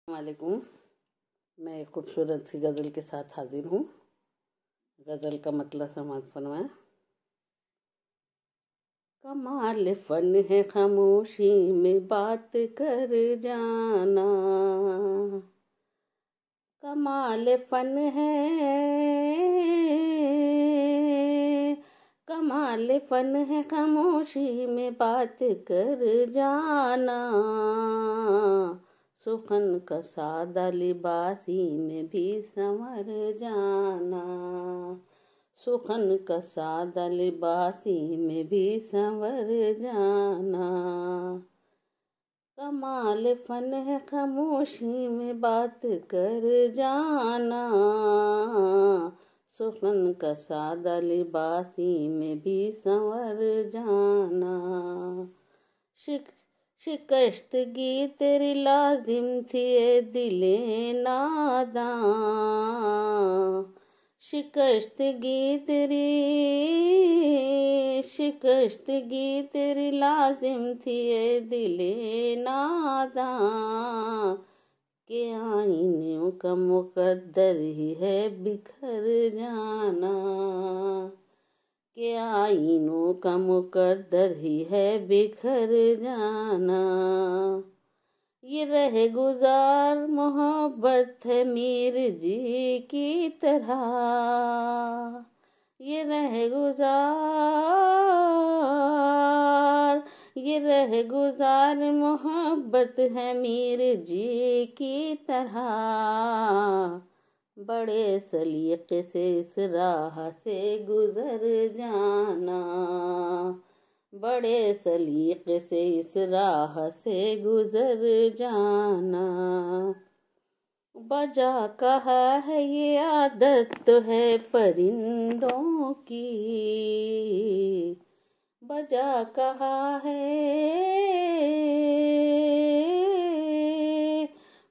वालेकुम। मैं एक खूबसूरत सी गज़ल के साथ हाजिर हूँ। गज़ल का मतलब समाज फरमाएं। कमाल फन है खामोशी में बात कर जाना, कमाल फन है, कमाल फन है खामोशी में बात कर जाना। सुखन का सादा लिबासी में भी संवर जाना, सुखन का सादा लिबासी में भी संवर जाना। कमाल फन है खामोशी में बात कर जाना, सुखन का सादा लिबासी में भी संवर जाना। शिकस्तगी तेरी लाजिम थी ए दिले नादां, शिकस्तगी तेरी लाजिम थी ए दिले नादां। के आईनों का मुकद्दर ही है बिखर जाना, के आईनों का मुकद्दर ही है बिखर जाना। ये रह गुजार मोहब्बत है मीर जी की तरह, ये रह गुजार मोहब्बत है मीर जी की तरह। बड़े सलीक़े से इस राह से गुजर जाना, बड़े सलीक़े से इस राह से गुजर जाना। बजा कहा है ये आदत तो है परिंदों की, बजा कहा है,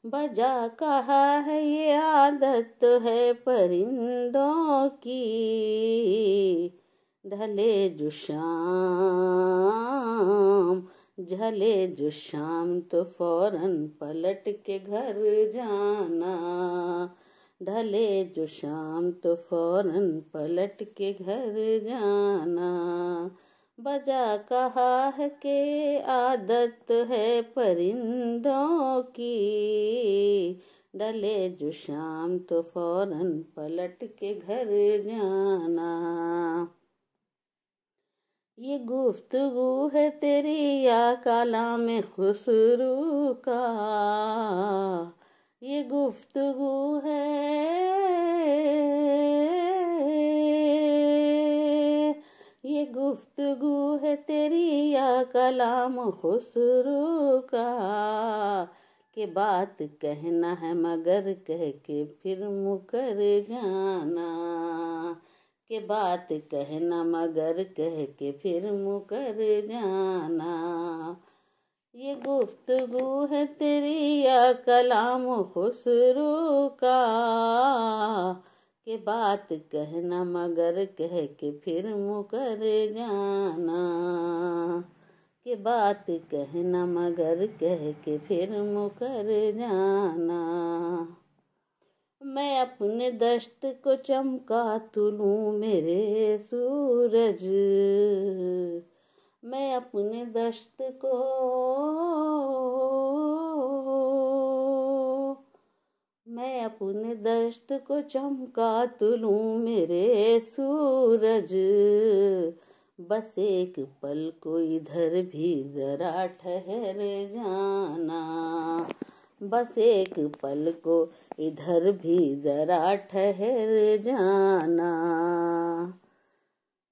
बजा कहा है ये आदत तो है परिंदों की। ढले जो शाम तो फौरन पलट के घर जाना, ढले जो शाम तो फौरन पलट के घर जाना। बजा कहा है कि आदत है परिंदों की, ढले जो शाम तो फौरन पलट के घर जाना। ये गुफ्तगू है तेरी या कलाम खुसरू का, ये गुफ्तगू है, ये गुफ्तगू है तेरी या कलाम खुसरू का। के बात कहना है मगर कह के फिर मुकर जाना, के बात कहना मगर कह के फिर मुकर जाना। ये गुफ्तगू है तेरी या कलाम खुसरू का, के बात कहना मगर कह के फिर मुकर जाना, के बात कहना मगर कह के फिर मुकर जाना। मैं अपने दश्त को चमका तुलूं मेरे सूरज, मैं अपने दश्त को, मैं अपने दश्त को चमका तुलूं मेरे सूरज। बस एक पल को इधर भी जरा ठहर जाना, बस एक पल को इधर भी जरा ठहर जाना।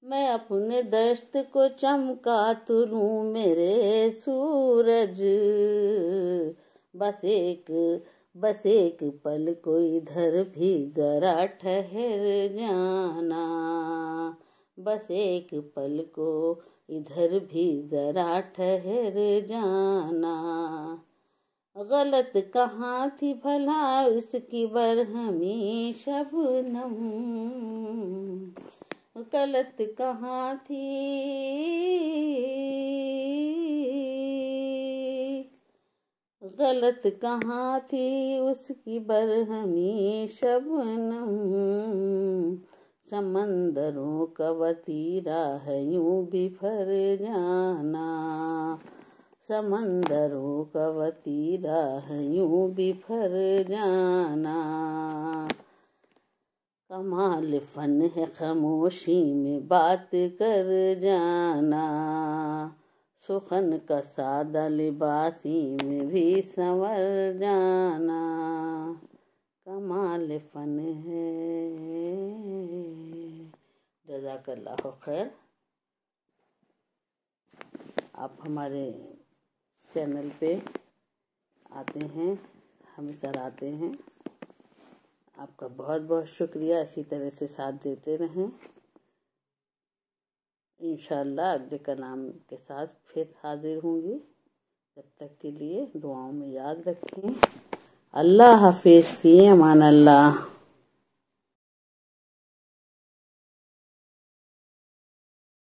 मैं अपने दश्त को चमका तुलूं मेरे सूरज। बस एक पल को इधर भी जरा ठहर जाना, बस एक पल को इधर भी जरा ठहर जाना। गलत कहाँ थी भला उसकी बरहमी शबनम, गलत कहाँ थी, गलत कहाँ थी उसकी बरहमी शबनम, समंदरों का वतीरा है यूं बिफर जाना, समंदरों का वतीरा है यूं बिफर जाना। कमाल फन है खामोशी में बात कर जाना, सुखन का सादा लिबासी में भी संवर जाना, कमाल फन है। जज़ाकल्लाह खैर। आप हमारे चैनल पे आते हैं, हमेशा आते हैं, आपका बहुत बहुत शुक्रिया। इसी तरह से साथ देते रहें। इंशाअल्लाह अगले कलाम के साथ फिर हाजिर होंगी। जब तक के लिए दुआओं में याद रखें। अल्लाह हाफिज़, फ़ी अमान अल्लाह।